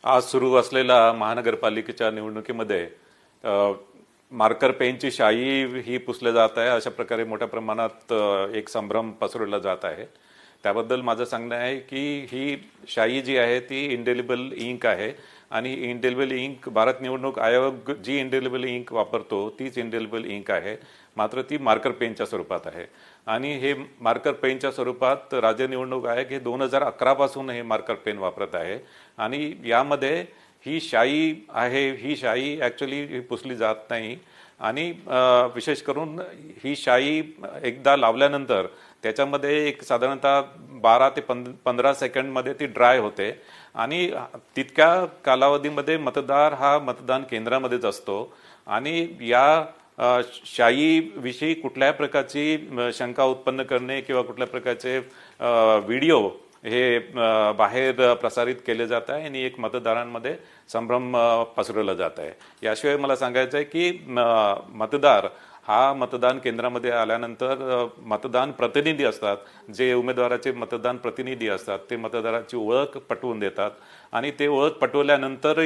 आज सुरू असलेल्या महानगरपालिकेच्या निवडणुकीमध्ये मार्कर पेनची शाई ही पुसले जात आहे, अशा प्रकारे मोठ्या प्रमाणात एक संभ्रम पसरवला जात आहे। त्याबद्दल माझं सांगणं आहे की ही शाई जी आहे ती इंडेलिबल इंक आहे आणि इंडेलिबल इंक भारत निवडणूक आयोग जी इंडेलिबल इंक वापरतो तीच इंडेलिबल इंक आहे, मात्र ती मार्कर पेनच्या स्वरूपात आहे। आणि हे मार्कर पेनच्या स्वरूपात राज्य निवडणूक आयोग हे 2011 पासून हे मार्कर पेन वापरत आहे आणि यामध्ये ही शाई आहे, ही शाई ॲक्च्युली पुसली जात नाही आणि विशेष करून ही शाई एकदा लावल्यानंतर त्याच्यामध्ये एक साधारणतः 12 ते 15 सेकंडमध्ये ती ड्राय होते आणि तितक्या कालावधीमध्ये मतदार हा मतदान केंद्रामध्येच असतो आणि या शाईविषयी कुठल्याही प्रकारची शंका उत्पन्न करणे किंवा कुठल्या प्रकारचे व्हिडिओ हे बाहेर प्रसारित केले जात आहे आणि एक मतदारांमध्ये संभ्रम पसरवला जात आहे। याशिवाय मला सांगायचं आहे की मतदार हा मतदान केंद्रामध्ये आल्यानंतर मतदान प्रतिनिधी असतात, जे उमेदवाराचे मतदान प्रतिनिधी असतात ते मतदाराची ओळख पटवून देतात आणि ते ओळख पटवल्यानंतर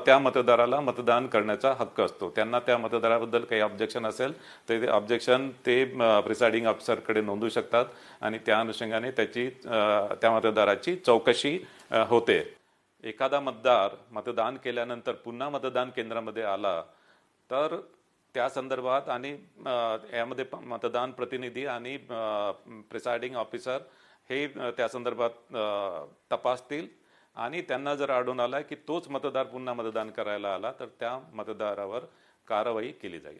त्या मतदाराला मतदान करण्याचा हक्क असतो। त्यांना त्या मतदाराबद्दल काही ऑब्जेक्शन असेल तर ते ऑब्जेक्शन ते प्रिसाइडिंग ऑफिसरकडे नोंदवू शकतात आणि त्या अनुषंगाने त्या मतदाराची चौकशी होते। एखादा मतदार मतदान केल्यानंतर पुन्हा मतदान केंद्रामध्ये आला तर त्या संदर्भात आणि यामध्ये मतदान प्रतिनिधी आणि प्रिसाइडिंग ऑफिसर हे त्या संदर्भात तपासतील आणि त्यांना जर आढळून आला की तोच मतदार पुन्हा मतदान करायला आला तर त्या मतदारावर कारवाई केली जाईल।